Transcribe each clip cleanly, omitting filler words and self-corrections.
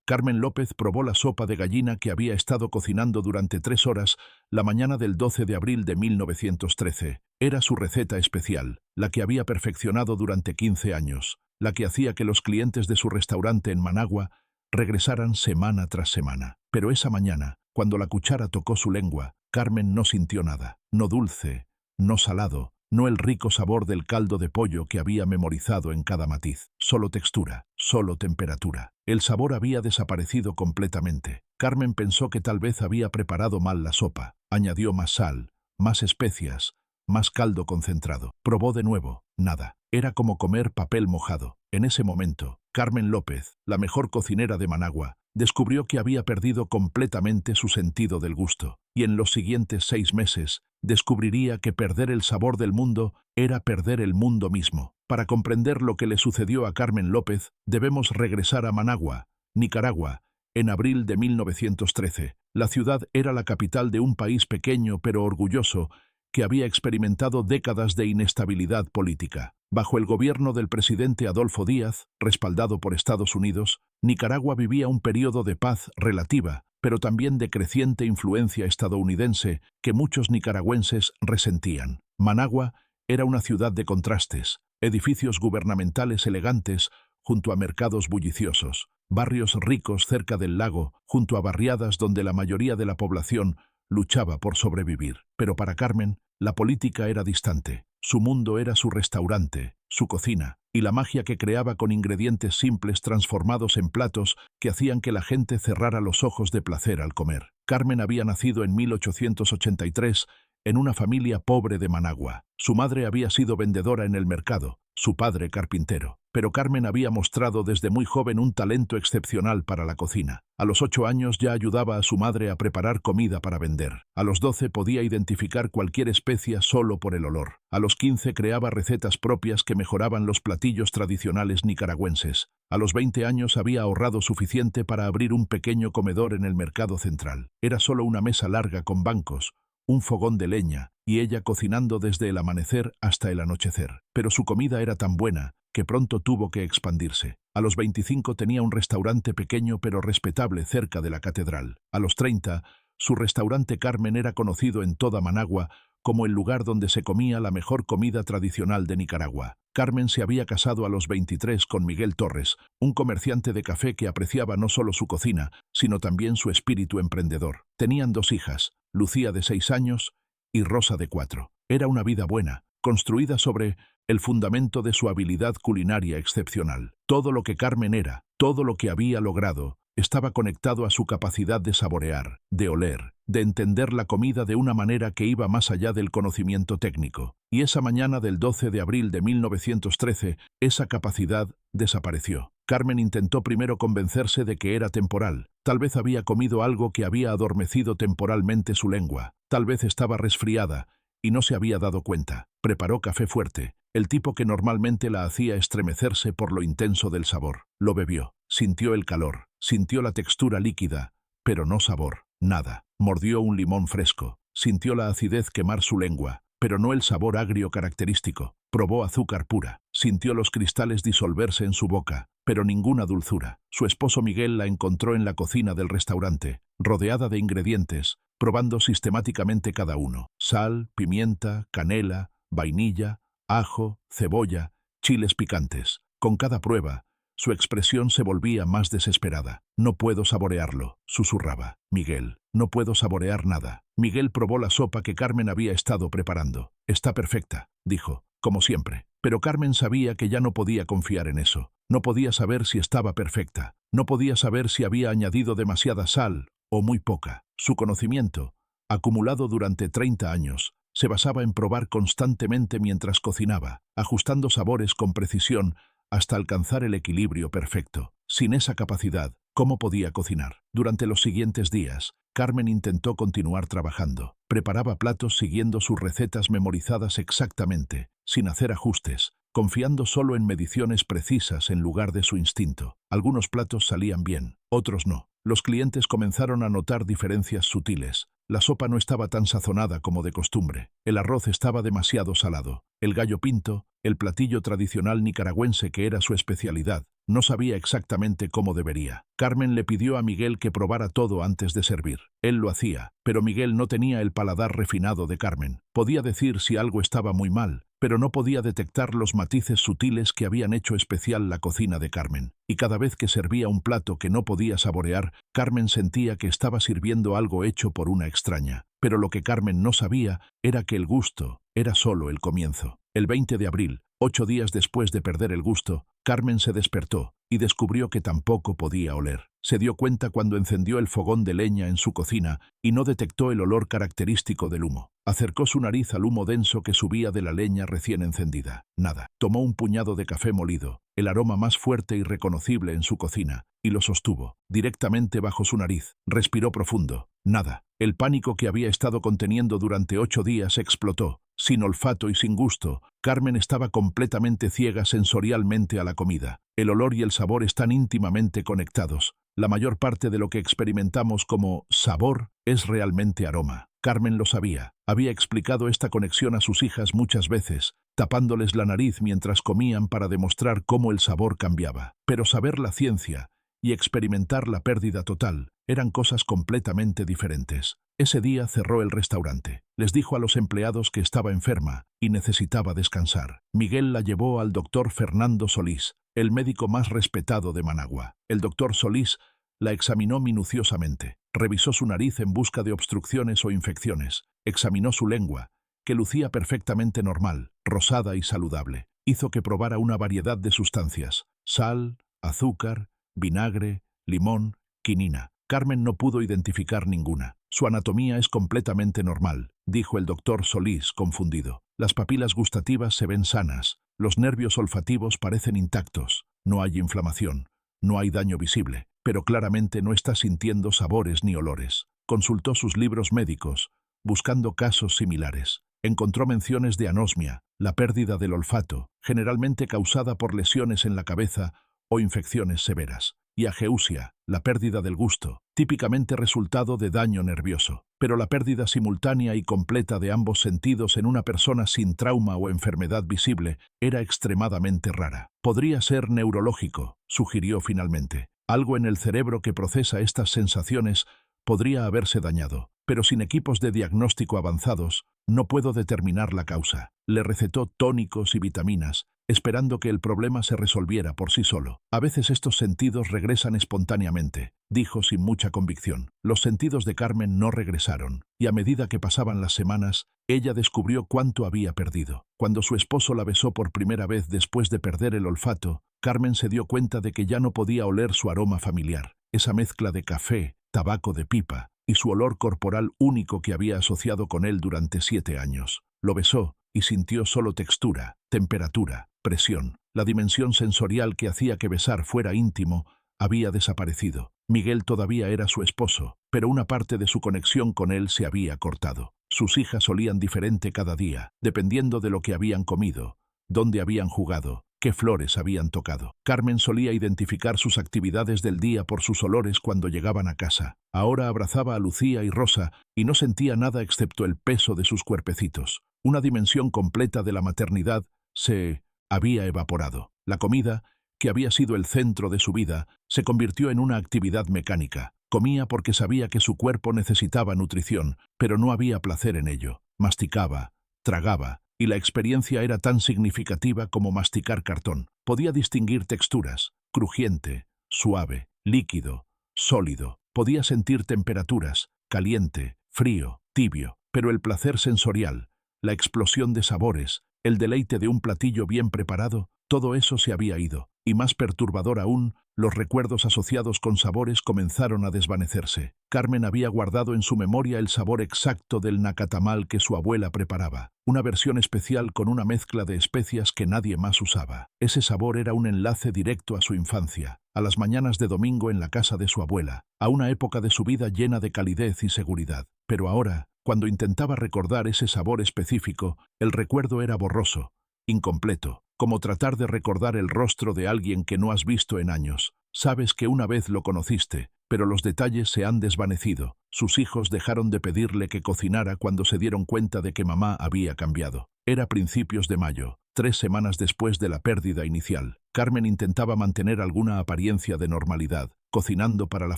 Carmen López probó la sopa de gallina que había estado cocinando durante 3 horas la mañana del 12 de abril de 1913. Era su receta especial, la que había perfeccionado durante 15 años, la que hacía que los clientes de su restaurante en Managua regresaran semana tras semana. Pero esa mañana, cuando la cuchara tocó su lengua, Carmen no sintió nada, no dulce, no salado, no el rico sabor del caldo de pollo que había memorizado en cada matiz. Solo textura, solo temperatura. El sabor había desaparecido completamente. Carmen pensó que tal vez había preparado mal la sopa. Añadió más sal, más especias, más caldo concentrado. Probó de nuevo, nada. Era como comer papel mojado. En ese momento, Carmen López, la mejor cocinera de Managua, descubrió que había perdido completamente su sentido del gusto, y en los siguientes 6 meses descubriría que perder el sabor del mundo era perder el mundo mismo. Para comprender lo que le sucedió a Carmen López, debemos regresar a Managua, Nicaragua, en abril de 1913. La ciudad era la capital de un país pequeño pero orgulloso que había experimentado décadas de inestabilidad política. Bajo el gobierno del presidente Adolfo Díaz, respaldado por Estados Unidos, Nicaragua vivía un periodo de paz relativa, pero también de creciente influencia estadounidense que muchos nicaragüenses resentían. Managua era una ciudad de contrastes, edificios gubernamentales elegantes junto a mercados bulliciosos, barrios ricos cerca del lago, junto a barriadas donde la mayoría de la población luchaba por sobrevivir. Pero para Carmen, la política era distante. Su mundo era su restaurante, su cocina, y la magia que creaba con ingredientes simples transformados en platos que hacían que la gente cerrara los ojos de placer al comer. Carmen había nacido en 1883 en una familia pobre de Managua. Su madre había sido vendedora en el mercado, su padre carpintero. Pero Carmen había mostrado desde muy joven un talento excepcional para la cocina. A los 8 años ya ayudaba a su madre a preparar comida para vender. A los 12 podía identificar cualquier especia solo por el olor. A los 15 creaba recetas propias que mejoraban los platillos tradicionales nicaragüenses. A los 20 años había ahorrado suficiente para abrir un pequeño comedor en el mercado central. Era solo una mesa larga con bancos, un fogón de leña, y ella cocinando desde el amanecer hasta el anochecer. Pero su comida era tan buena que pronto tuvo que expandirse. A los 25 tenía un restaurante pequeño pero respetable cerca de la catedral. A los 30, su restaurante Carmen era conocido en toda Managua como el lugar donde se comía la mejor comida tradicional de Nicaragua. Carmen se había casado a los 23 con Miguel Torres, un comerciante de café que apreciaba no solo su cocina, sino también su espíritu emprendedor. Tenían 2 hijas, Lucía de 6 años y Rosa de 4. Era una vida buena, construida sobre el fundamento de su habilidad culinaria excepcional. Todo lo que Carmen era, todo lo que había logrado, estaba conectado a su capacidad de saborear, de oler, de entender la comida de una manera que iba más allá del conocimiento técnico. Y esa mañana del 12 de abril de 1913, esa capacidad desapareció. Carmen intentó primero convencerse de que era temporal. Tal vez había comido algo que había adormecido temporalmente su lengua. Tal vez estaba resfriada y no se había dado cuenta. Preparó café fuerte, el tipo que normalmente la hacía estremecerse por lo intenso del sabor. Lo bebió, sintió el calor, sintió la textura líquida, pero no sabor, nada. Mordió un limón fresco, sintió la acidez quemar su lengua, pero no el sabor agrio característico. Probó azúcar pura, sintió los cristales disolverse en su boca, pero ninguna dulzura. Su esposo Miguel la encontró en la cocina del restaurante, rodeada de ingredientes, probando sistemáticamente cada uno. Sal, pimienta, canela, vainilla, ajo, cebolla, chiles picantes. Con cada prueba, su expresión se volvía más desesperada. «No puedo saborearlo», susurraba. «Miguel, no puedo saborear nada». Miguel probó la sopa que Carmen había estado preparando. «Está perfecta», dijo, como siempre. Pero Carmen sabía que ya no podía confiar en eso. No podía saber si estaba perfecta. No podía saber si había añadido demasiada sal o muy poca. Su conocimiento, acumulado durante 30 años, se basaba en probar constantemente mientras cocinaba, ajustando sabores con precisión hasta alcanzar el equilibrio perfecto. Sin esa capacidad, ¿cómo podía cocinar? Durante los siguientes días, Carmen intentó continuar trabajando. Preparaba platos siguiendo sus recetas memorizadas exactamente, sin hacer ajustes, confiando solo en mediciones precisas en lugar de su instinto. Algunos platos salían bien, otros no. Los clientes comenzaron a notar diferencias sutiles. La sopa no estaba tan sazonada como de costumbre. El arroz estaba demasiado salado. El gallo pinto, el platillo tradicional nicaragüense que era su especialidad, no sabía exactamente cómo debería. Carmen le pidió a Miguel que probara todo antes de servir. Él lo hacía, pero Miguel no tenía el paladar refinado de Carmen. Podía decir si algo estaba muy mal, pero no podía detectar los matices sutiles que habían hecho especial la cocina de Carmen. Y cada vez que servía un plato que no podía saborear, Carmen sentía que estaba sirviendo algo hecho por una extraña. Pero lo que Carmen no sabía era que el gusto era solo el comienzo. El 20 de abril, 8 días después de perder el gusto, Carmen se despertó y descubrió que tampoco podía oler. Se dio cuenta cuando encendió el fogón de leña en su cocina y no detectó el olor característico del humo. Acercó su nariz al humo denso que subía de la leña recién encendida. Nada. Tomó un puñado de café molido, el aroma más fuerte y reconocible en su cocina, y lo sostuvo, directamente bajo su nariz. Respiró profundo. Nada. El pánico que había estado conteniendo durante 8 días explotó. Sin olfato y sin gusto, Carmen estaba completamente ciega sensorialmente a la comida. El olor y el sabor están íntimamente conectados. La mayor parte de lo que experimentamos como sabor es realmente aroma. Carmen lo sabía. Había explicado esta conexión a sus hijas muchas veces, tapándoles la nariz mientras comían para demostrar cómo el sabor cambiaba. Pero saber la ciencia y experimentar la pérdida total eran cosas completamente diferentes. Ese día cerró el restaurante. Les dijo a los empleados que estaba enferma y necesitaba descansar. Miguel la llevó al doctor Fernando Solís, el médico más respetado de Managua. El doctor Solís la examinó minuciosamente. Revisó su nariz en busca de obstrucciones o infecciones. Examinó su lengua, que lucía perfectamente normal, rosada y saludable. Hizo que probara una variedad de sustancias: sal, azúcar, vinagre, limón, quinina. Carmen no pudo identificar ninguna. Su anatomía es completamente normal, dijo el doctor Solís, confundido. Las papilas gustativas se ven sanas, los nervios olfativos parecen intactos, no hay inflamación, no hay daño visible, pero claramente no está sintiendo sabores ni olores. Consultó sus libros médicos, buscando casos similares. Encontró menciones de anosmia, la pérdida del olfato, generalmente causada por lesiones en la cabeza o infecciones severas, y ageusia, la pérdida del gusto, típicamente resultado de daño nervioso. Pero la pérdida simultánea y completa de ambos sentidos en una persona sin trauma o enfermedad visible era extremadamente rara. Podría ser neurológico, sugirió finalmente. Algo en el cerebro que procesa estas sensaciones podría haberse dañado, pero sin equipos de diagnóstico avanzados, no puedo determinar la causa. Le recetó tónicos y vitaminas, esperando que el problema se resolviera por sí solo. A veces estos sentidos regresan espontáneamente, dijo sin mucha convicción. Los sentidos de Carmen no regresaron, y a medida que pasaban las semanas, ella descubrió cuánto había perdido. Cuando su esposo la besó por primera vez después de perder el olfato, Carmen se dio cuenta de que ya no podía oler su aroma familiar, esa mezcla de café, tabaco de pipa y su olor corporal único que había asociado con él durante 7 años. Lo besó y sintió solo textura, temperatura, presión. La dimensión sensorial que hacía que besar fuera íntimo había desaparecido. Miguel todavía era su esposo, pero una parte de su conexión con él se había cortado. Sus hijas olían diferente cada día, dependiendo de lo que habían comido, dónde habían jugado, qué flores habían tocado. Carmen solía identificar sus actividades del día por sus olores cuando llegaban a casa. Ahora abrazaba a Lucía y Rosa y no sentía nada excepto el peso de sus cuerpecitos. Una dimensión completa de la maternidad se había evaporado. La comida, que había sido el centro de su vida, se convirtió en una actividad mecánica. Comía porque sabía que su cuerpo necesitaba nutrición, pero no había placer en ello. Masticaba, tragaba, y la experiencia era tan significativa como masticar cartón. Podía distinguir texturas: crujiente, suave, líquido, sólido. Podía sentir temperaturas: caliente, frío, tibio. Pero el placer sensorial, la explosión de sabores, el deleite de un platillo bien preparado, todo eso se había ido. Y más perturbador aún, los recuerdos asociados con sabores comenzaron a desvanecerse. Carmen había guardado en su memoria el sabor exacto del nacatamal que su abuela preparaba, una versión especial con una mezcla de especias que nadie más usaba. Ese sabor era un enlace directo a su infancia, a las mañanas de domingo en la casa de su abuela, a una época de su vida llena de calidez y seguridad. Pero ahora, cuando intentaba recordar ese sabor específico, el recuerdo era borroso, incompleto, como tratar de recordar el rostro de alguien que no has visto en años. Sabes que una vez lo conociste, pero los detalles se han desvanecido. Sus hijos dejaron de pedirle que cocinara cuando se dieron cuenta de que mamá había cambiado. Era principios de mayo, 3 semanas después de la pérdida inicial. Carmen intentaba mantener alguna apariencia de normalidad, cocinando para la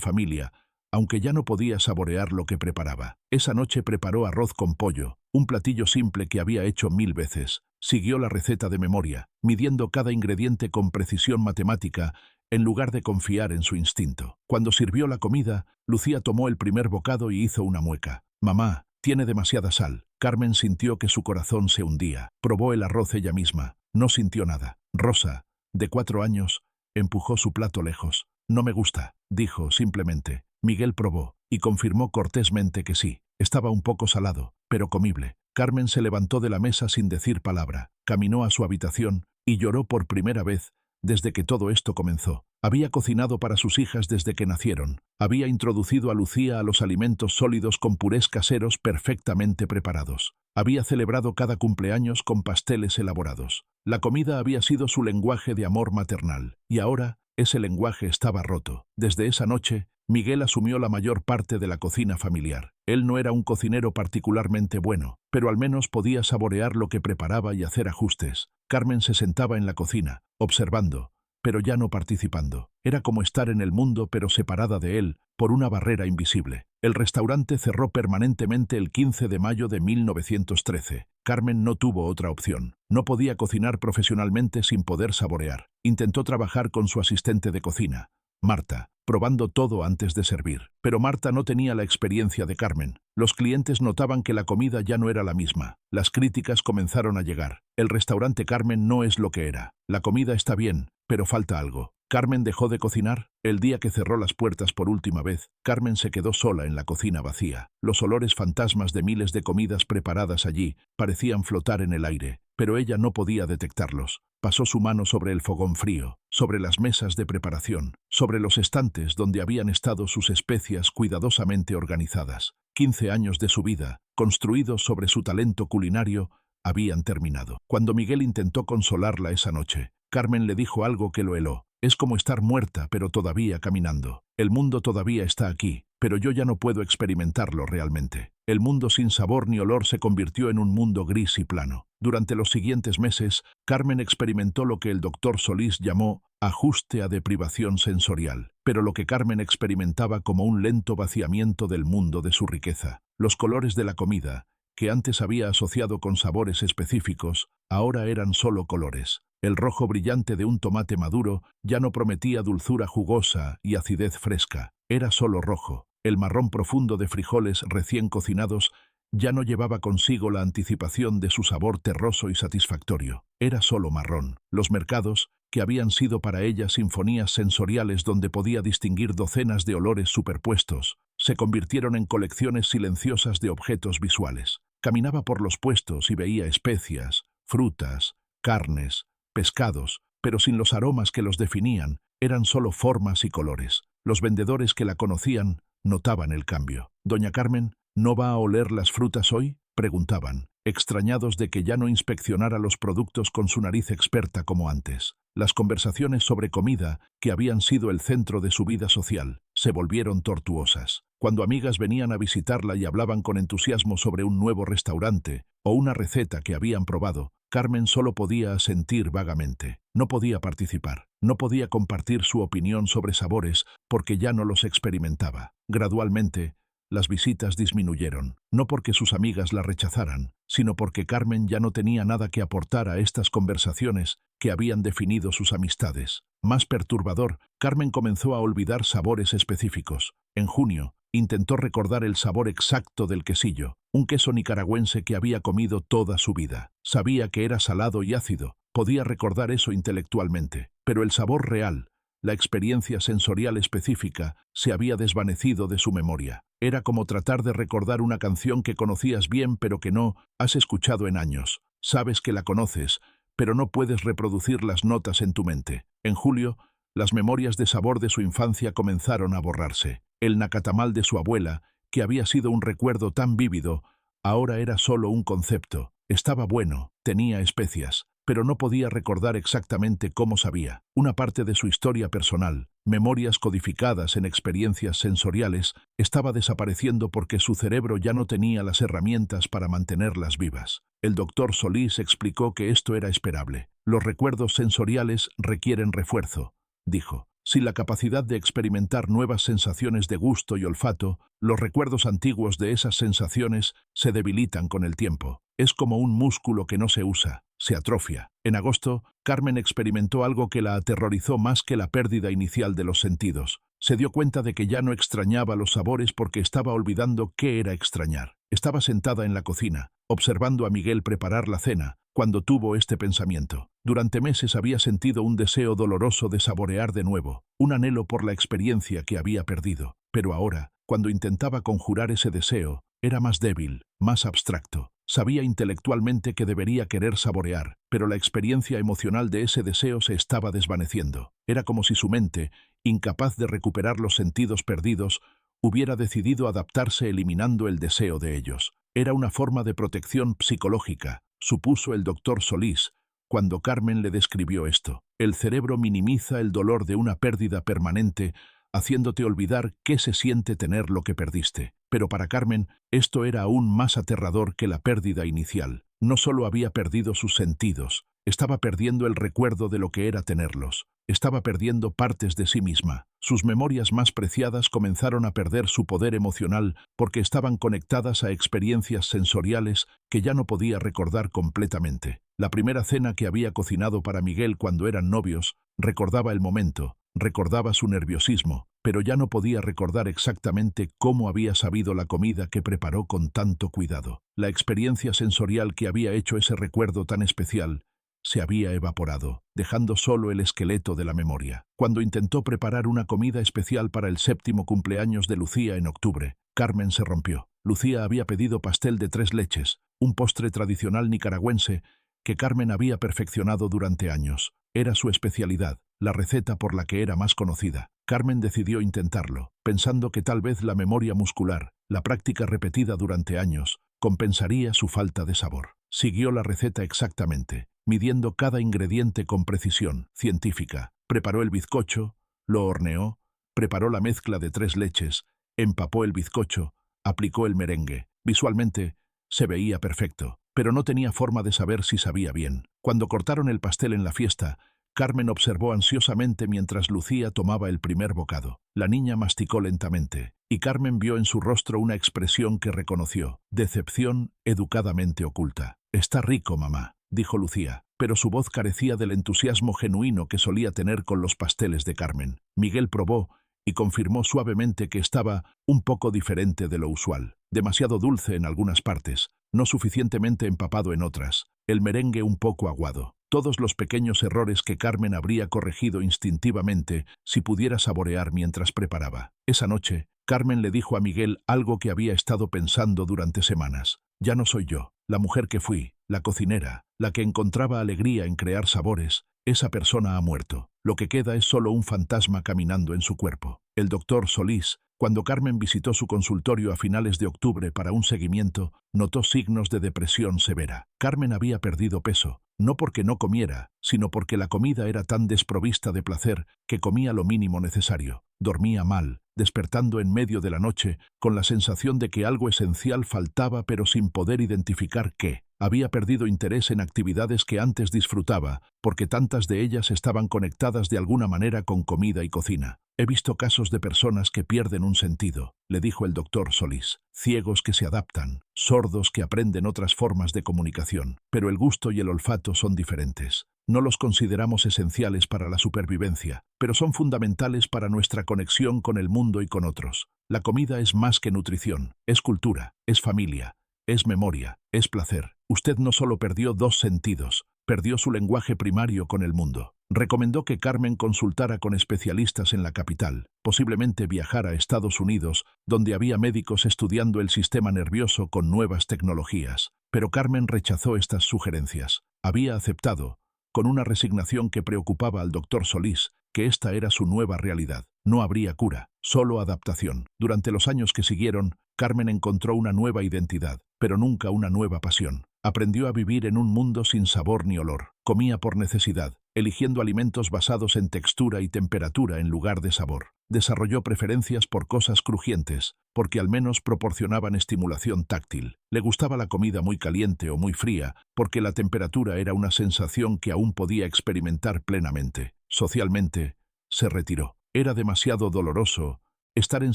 familia, aunque ya no podía saborear lo que preparaba. Esa noche preparó arroz con pollo, un platillo simple que había hecho 1000 veces. Siguió la receta de memoria, midiendo cada ingrediente con precisión matemática, en lugar de confiar en su instinto. Cuando sirvió la comida, Lucía tomó el primer bocado y hizo una mueca. «Mamá, tiene demasiada sal». Carmen sintió que su corazón se hundía. Probó el arroz ella misma. No sintió nada. Rosa, de 4 años, empujó su plato lejos. «No me gusta», dijo simplemente. Miguel probó y confirmó cortésmente que sí. Estaba un poco salado, pero comible. Carmen se levantó de la mesa sin decir palabra. Caminó a su habitación y lloró por primera vez desde que todo esto comenzó. Había cocinado para sus hijas desde que nacieron. Había introducido a Lucía a los alimentos sólidos con purés caseros perfectamente preparados. Había celebrado cada cumpleaños con pasteles elaborados. La comida había sido su lenguaje de amor maternal, y ahora ese lenguaje estaba roto. Desde esa noche, Miguel asumió la mayor parte de la cocina familiar. Él no era un cocinero particularmente bueno, pero al menos podía saborear lo que preparaba y hacer ajustes. Carmen se sentaba en la cocina, observando, pero ya no participando. Era como estar en el mundo pero separada de él por una barrera invisible. El restaurante cerró permanentemente el 15 de mayo de 1913. Carmen no tuvo otra opción. No podía cocinar profesionalmente sin poder saborear. Intentó trabajar con su asistente de cocina, Marta, probando todo antes de servir. Pero Marta no tenía la experiencia de Carmen. Los clientes notaban que la comida ya no era la misma. Las críticas comenzaron a llegar. El restaurante Carmen no es lo que era. La comida está bien, pero falta algo. Carmen dejó de cocinar. El día que cerró las puertas por última vez, Carmen se quedó sola en la cocina vacía. Los olores fantasmas de miles de comidas preparadas allí parecían flotar en el aire, pero ella no podía detectarlos. Pasó su mano sobre el fogón frío, sobre las mesas de preparación, sobre los estantes donde habían estado sus especias cuidadosamente organizadas. 15 años de su vida, construidos sobre su talento culinario, habían terminado. Cuando Miguel intentó consolarla esa noche, Carmen le dijo algo que lo heló. «Es como estar muerta, pero todavía caminando. El mundo todavía está aquí, pero yo ya no puedo experimentarlo realmente». El mundo sin sabor ni olor se convirtió en un mundo gris y plano. Durante los siguientes meses, Carmen experimentó lo que el doctor Solís llamó ajuste a deprivación sensorial, pero lo que Carmen experimentaba como un lento vaciamiento del mundo de su riqueza. Los colores de la comida, que antes había asociado con sabores específicos, ahora eran solo colores. El rojo brillante de un tomate maduro ya no prometía dulzura jugosa y acidez fresca, era solo rojo. El marrón profundo de frijoles recién cocinados ya no llevaba consigo la anticipación de su sabor terroso y satisfactorio. Era solo marrón. Los mercados, que habían sido para ella sinfonías sensoriales donde podía distinguir docenas de olores superpuestos, se convirtieron en colecciones silenciosas de objetos visuales. Caminaba por los puestos y veía especias, frutas, carnes, pescados, pero sin los aromas que los definían, eran solo formas y colores. Los vendedores que la conocían notaban el cambio. «Doña Carmen, ¿no va a oler las frutas hoy?», preguntaban, extrañados de que ya no inspeccionara los productos con su nariz experta como antes. Las conversaciones sobre comida, que habían sido el centro de su vida social, se volvieron tortuosas. Cuando amigas venían a visitarla y hablaban con entusiasmo sobre un nuevo restaurante o una receta que habían probado, Carmen solo podía asentir vagamente. No podía participar, no podía compartir su opinión sobre sabores porque ya no los experimentaba. Gradualmente, las visitas disminuyeron, no porque sus amigas la rechazaran, sino porque Carmen ya no tenía nada que aportar a estas conversaciones que habían definido sus amistades. Más perturbador, Carmen comenzó a olvidar sabores específicos. En junio, intentó recordar el sabor exacto del quesillo, un queso nicaragüense que había comido toda su vida. Sabía que era salado y ácido, podía recordar eso intelectualmente, pero el sabor real, la experiencia sensorial específica, se había desvanecido de su memoria. Era como tratar de recordar una canción que conocías bien pero que no has escuchado en años. Sabes que la conoces, pero no puedes reproducir las notas en tu mente. En julio, las memorias de sabor de su infancia comenzaron a borrarse. El nacatamal de su abuela, que había sido un recuerdo tan vívido, ahora era solo un concepto. Estaba bueno, tenía especias, pero no podía recordar exactamente cómo sabía. Una parte de su historia personal, memorias codificadas en experiencias sensoriales, estaba desapareciendo porque su cerebro ya no tenía las herramientas para mantenerlas vivas. El doctor Solís explicó que esto era esperable. Los recuerdos sensoriales requieren refuerzo, dijo. Sin la capacidad de experimentar nuevas sensaciones de gusto y olfato, los recuerdos antiguos de esas sensaciones se debilitan con el tiempo. Es como un músculo que no se usa, se atrofia. En agosto, Carmen experimentó algo que la aterrorizó más que la pérdida inicial de los sentidos. Se dio cuenta de que ya no extrañaba los sabores porque estaba olvidando qué era extrañar. Estaba sentada en la cocina, observando a Miguel preparar la cena, cuando tuvo este pensamiento. Durante meses había sentido un deseo doloroso de saborear de nuevo, un anhelo por la experiencia que había perdido. Pero ahora, cuando intentaba conjurar ese deseo, era más débil, más abstracto. Sabía intelectualmente que debería querer saborear, pero la experiencia emocional de ese deseo se estaba desvaneciendo. Era como si su mente, incapaz de recuperar los sentidos perdidos, hubiera decidido adaptarse eliminando el deseo de ellos. Era una forma de protección psicológica, supuso el doctor Solís, cuando Carmen le describió esto. El cerebro minimiza el dolor de una pérdida permanente, haciéndote olvidar qué se siente tener lo que perdiste. Pero para Carmen, esto era aún más aterrador que la pérdida inicial. No solo había perdido sus sentidos, estaba perdiendo el recuerdo de lo que era tenerlos. Estaba perdiendo partes de sí misma. Sus memorias más preciadas comenzaron a perder su poder emocional porque estaban conectadas a experiencias sensoriales que ya no podía recordar completamente. La primera cena que había cocinado para Miguel cuando eran novios, recordaba el momento, recordaba su nerviosismo, pero ya no podía recordar exactamente cómo había sabido la comida que preparó con tanto cuidado. La experiencia sensorial que había hecho ese recuerdo tan especial se había evaporado, dejando solo el esqueleto de la memoria. Cuando intentó preparar una comida especial para el 7º cumpleaños de Lucía en octubre, Carmen se rompió. Lucía había pedido pastel de 3 leches, un postre tradicional nicaragüense que Carmen había perfeccionado durante años. Era su especialidad, la receta por la que era más conocida. Carmen decidió intentarlo, pensando que tal vez la memoria muscular, la práctica repetida durante años, compensaría su falta de sabor. Siguió la receta exactamente, midiendo cada ingrediente con precisión científica. Preparó el bizcocho, lo horneó, preparó la mezcla de 3 leches, empapó el bizcocho, aplicó el merengue. Visualmente, se veía perfecto, pero no tenía forma de saber si sabía bien. Cuando cortaron el pastel en la fiesta, Carmen observó ansiosamente mientras Lucía tomaba el primer bocado. La niña masticó lentamente, y Carmen vio en su rostro una expresión que reconoció: decepción educadamente oculta. «Está rico, mamá», dijo Lucía, pero su voz carecía del entusiasmo genuino que solía tener con los pasteles de Carmen. Miguel probó y confirmó suavemente que estaba un poco diferente de lo usual. Demasiado dulce en algunas partes, no suficientemente empapado en otras, el merengue un poco aguado. Todos los pequeños errores que Carmen habría corregido instintivamente si pudiera saborear mientras preparaba. Esa noche, Carmen le dijo a Miguel algo que había estado pensando durante semanas. «Ya no soy yo, la mujer que fui, la cocinera, la que encontraba alegría en crear sabores. Esa persona ha muerto. Lo que queda es solo un fantasma caminando en su cuerpo». El doctor Solís, cuando Carmen visitó su consultorio a finales de octubre para un seguimiento, notó signos de depresión severa. Carmen había perdido peso, no porque no comiera, sino porque la comida era tan desprovista de placer que comía lo mínimo necesario. Dormía mal, despertando en medio de la noche con la sensación de que algo esencial faltaba pero sin poder identificar qué. Había perdido interés en actividades que antes disfrutaba, porque tantas de ellas estaban conectadas de alguna manera con comida y cocina. «He visto casos de personas que pierden un sentido», le dijo el doctor Solís. «Ciegos que se adaptan, sordos que aprenden otras formas de comunicación. Pero el gusto y el olfato son diferentes. No los consideramos esenciales para la supervivencia, pero son fundamentales para nuestra conexión con el mundo y con otros. La comida es más que nutrición, es cultura, es familia, es memoria, es placer. Usted no solo perdió 2 sentidos, perdió su lenguaje primario con el mundo». Recomendó que Carmen consultara con especialistas en la capital, posiblemente viajar a Estados Unidos, donde había médicos estudiando el sistema nervioso con nuevas tecnologías. Pero Carmen rechazó estas sugerencias. Había aceptado, con una resignación que preocupaba al doctor Solís, que esta era su nueva realidad. No habría cura, solo adaptación. Durante los años que siguieron, Carmen encontró una nueva identidad, pero nunca una nueva pasión. Aprendió a vivir en un mundo sin sabor ni olor. Comía por necesidad, eligiendo alimentos basados en textura y temperatura en lugar de sabor. Desarrolló preferencias por cosas crujientes, porque al menos proporcionaban estimulación táctil. Le gustaba la comida muy caliente o muy fría, porque la temperatura era una sensación que aún podía experimentar plenamente. Socialmente, se retiró. Era demasiado doloroso estar en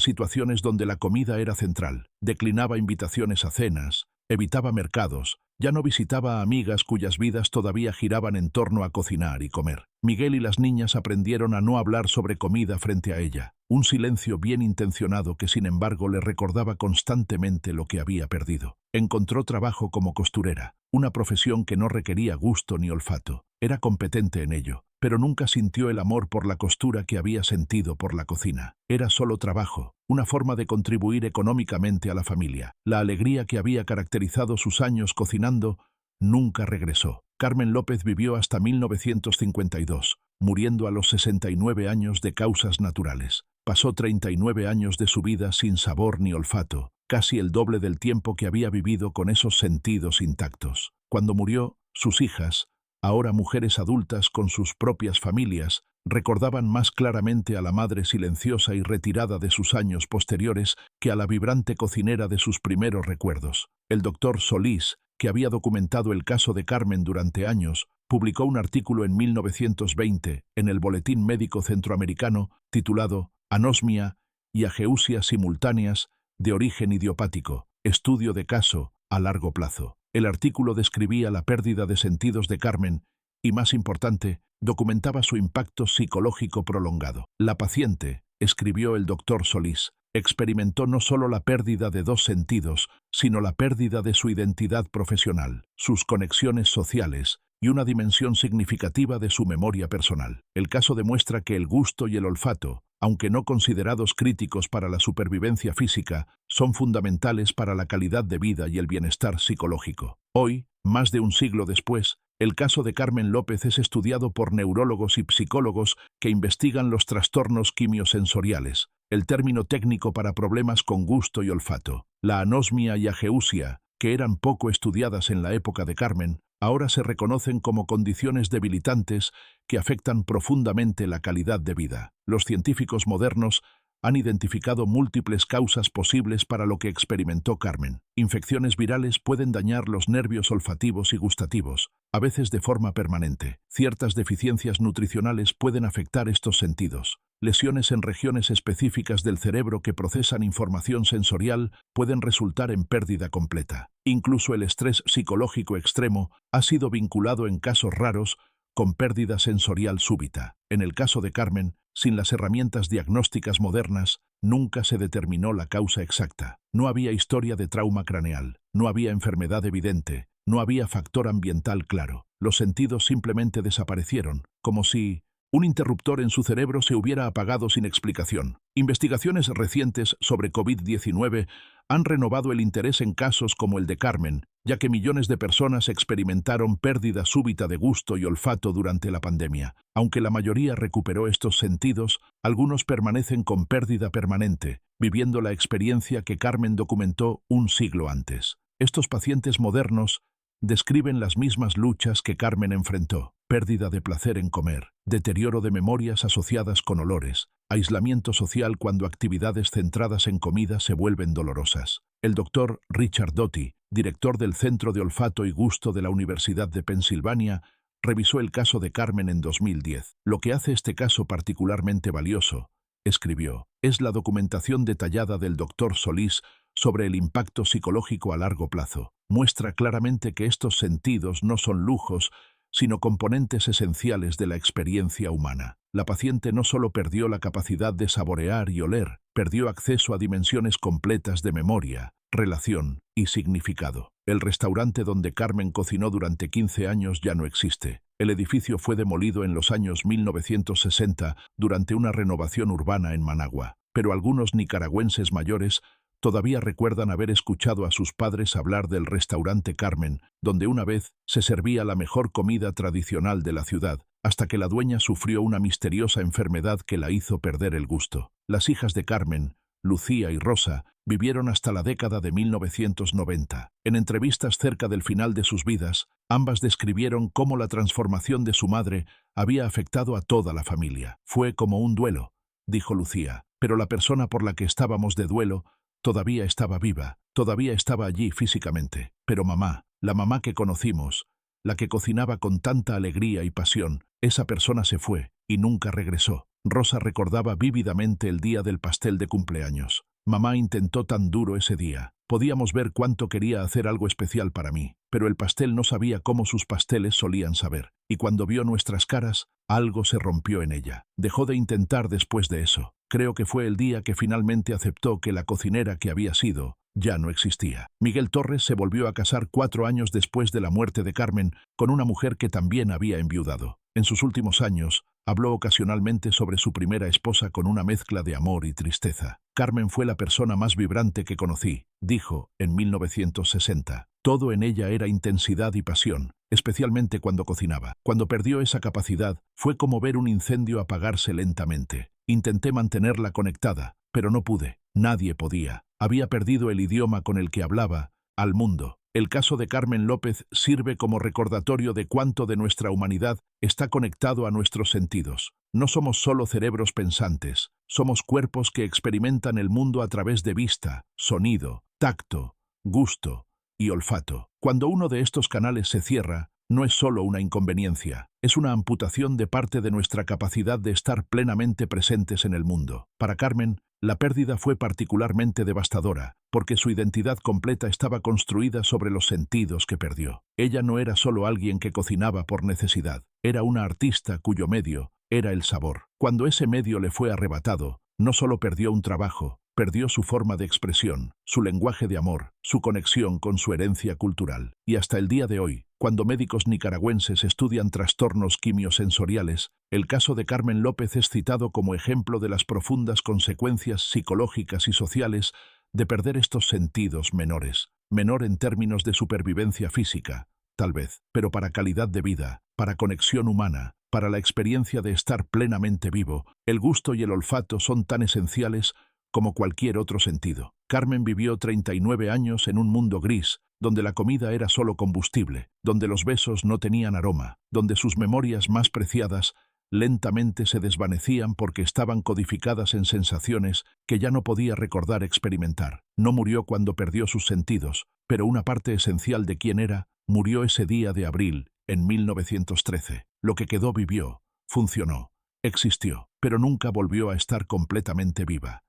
situaciones donde la comida era central. Declinaba invitaciones a cenas, evitaba mercados, ya no visitaba a amigas cuyas vidas todavía giraban en torno a cocinar y comer. Miguel y las niñas aprendieron a no hablar sobre comida frente a ella. Un silencio bien intencionado que sin embargo le recordaba constantemente lo que había perdido. Encontró trabajo como costurera, una profesión que no requería gusto ni olfato. Era competente en ello, pero nunca sintió el amor por la costura que había sentido por la cocina. Era solo trabajo, una forma de contribuir económicamente a la familia. La alegría que había caracterizado sus años cocinando nunca regresó. Carmen López vivió hasta 1952, muriendo a los 69 años de causas naturales. Pasó 39 años de su vida sin sabor ni olfato, casi el doble del tiempo que había vivido con esos sentidos intactos. Cuando murió, sus hijas, ahora mujeres adultas con sus propias familias, recordaban más claramente a la madre silenciosa y retirada de sus años posteriores que a la vibrante cocinera de sus primeros recuerdos. El doctor Solís, que había documentado el caso de Carmen durante años, publicó un artículo en 1920 en el Boletín Médico Centroamericano titulado Anosmia y Ageusia simultáneas de origen idiopático, estudio de caso a largo plazo. El artículo describía la pérdida de sentidos de Carmen y, más importante, documentaba su impacto psicológico prolongado. La paciente, escribió el doctor Solís, experimentó no solo la pérdida de dos sentidos, sino la pérdida de su identidad profesional, sus conexiones sociales y una dimensión significativa de su memoria personal. El caso demuestra que el gusto y el olfato, aunque no considerados críticos para la supervivencia física, son fundamentales para la calidad de vida y el bienestar psicológico. Hoy, más de un siglo después, el caso de Carmen López es estudiado por neurólogos y psicólogos que investigan los trastornos quimiosensoriales, el término técnico para problemas con gusto y olfato. La anosmia y ageusia, que eran poco estudiadas en la época de Carmen, ahora se reconocen como condiciones debilitantes que afectan profundamente la calidad de vida. Los científicos modernos han identificado múltiples causas posibles para lo que experimentó Carmen. Infecciones virales pueden dañar los nervios olfativos y gustativos, a veces de forma permanente. Ciertas deficiencias nutricionales pueden afectar estos sentidos. Lesiones en regiones específicas del cerebro que procesan información sensorial pueden resultar en pérdida completa. Incluso el estrés psicológico extremo ha sido vinculado en casos raros con pérdida sensorial súbita. En el caso de Carmen, sin las herramientas diagnósticas modernas, nunca se determinó la causa exacta. No había historia de trauma craneal, no había enfermedad evidente, no había factor ambiental claro. Los sentidos simplemente desaparecieron, como si un interruptor en su cerebro se hubiera apagado sin explicación. Investigaciones recientes sobre COVID-19 han renovado el interés en casos como el de Carmen, ya que millones de personas experimentaron pérdida súbita de gusto y olfato durante la pandemia. Aunque la mayoría recuperó estos sentidos, algunos permanecen con pérdida permanente, viviendo la experiencia que Carmen documentó un siglo antes. Estos pacientes modernos describen las mismas luchas que Carmen enfrentó: pérdida de placer en comer, deterioro de memorias asociadas con olores, aislamiento social cuando actividades centradas en comida se vuelven dolorosas. El doctor Richard Doty, director del Centro de Olfato y Gusto de la Universidad de Pensilvania, revisó el caso de Carmen en 2010. Lo que hace este caso particularmente valioso, escribió, es la documentación detallada del doctor Solís sobre el impacto psicológico a largo plazo. Muestra claramente que estos sentidos no son lujos, sino componentes esenciales de la experiencia humana. La paciente no solo perdió la capacidad de saborear y oler, perdió acceso a dimensiones completas de memoria, relación y significado. El restaurante donde Carmen cocinó durante 15 años ya no existe. El edificio fue demolido en los años 1960 durante una renovación urbana en Managua, pero algunos nicaragüenses mayores todavía recuerdan haber escuchado a sus padres hablar del restaurante Carmen, donde una vez se servía la mejor comida tradicional de la ciudad, hasta que la dueña sufrió una misteriosa enfermedad que la hizo perder el gusto. Las hijas de Carmen, Lucía y Rosa, vivieron hasta la década de 1990. En entrevistas cerca del final de sus vidas, ambas describieron cómo la transformación de su madre había afectado a toda la familia. Fue como un duelo, dijo Lucía, pero la persona por la que estábamos de duelo todavía estaba viva, todavía estaba allí físicamente. Pero mamá, la mamá que conocimos, la que cocinaba con tanta alegría y pasión, esa persona se fue y nunca regresó. Rosa recordaba vívidamente el día del pastel de cumpleaños. Mamá intentó tan duro ese día. Podíamos ver cuánto quería hacer algo especial para mí, pero el pastel no sabía cómo sus pasteles solían saber. Y cuando vio nuestras caras, algo se rompió en ella. Dejó de intentar después de eso. Creo que fue el día que finalmente aceptó que la cocinera que había sido ya no existía. Miguel Torres se volvió a casar 4 años después de la muerte de Carmen con una mujer que también había enviudado. En sus últimos años, habló ocasionalmente sobre su primera esposa con una mezcla de amor y tristeza. Carmen fue la persona más vibrante que conocí, dijo en 1960. Todo en ella era intensidad y pasión, especialmente cuando cocinaba. Cuando perdió esa capacidad, fue como ver un incendio apagarse lentamente. Intenté mantenerla conectada, pero no pude. Nadie podía. Había perdido el idioma con el que hablaba al mundo. El caso de Carmen López sirve como recordatorio de cuánto de nuestra humanidad está conectado a nuestros sentidos. No somos solo cerebros pensantes, somos cuerpos que experimentan el mundo a través de vista, sonido, tacto, gusto y olfato. Cuando uno de estos canales se cierra, no es solo una inconveniencia, es una amputación de parte de nuestra capacidad de estar plenamente presentes en el mundo. Para Carmen, la pérdida fue particularmente devastadora, porque su identidad completa estaba construida sobre los sentidos que perdió. Ella no era solo alguien que cocinaba por necesidad, era una artista cuyo medio era el sabor. Cuando ese medio le fue arrebatado, no solo perdió un trabajo, perdió su forma de expresión, su lenguaje de amor, su conexión con su herencia cultural. Y hasta el día de hoy, cuando médicos nicaragüenses estudian trastornos quimiosensoriales, el caso de Carmen López es citado como ejemplo de las profundas consecuencias psicológicas y sociales de perder estos sentidos menores. Menor en términos de supervivencia física, tal vez, pero para calidad de vida, para conexión humana, para la experiencia de estar plenamente vivo, el gusto y el olfato son tan esenciales como cualquier otro sentido. Carmen vivió 39 años en un mundo gris, donde la comida era solo combustible, donde los besos no tenían aroma, donde sus memorias más preciadas lentamente se desvanecían porque estaban codificadas en sensaciones que ya no podía recordar experimentar. No murió cuando perdió sus sentidos, pero una parte esencial de quién era murió ese día de abril, en 1913. Lo que quedó vivió, funcionó, existió, pero nunca volvió a estar completamente viva.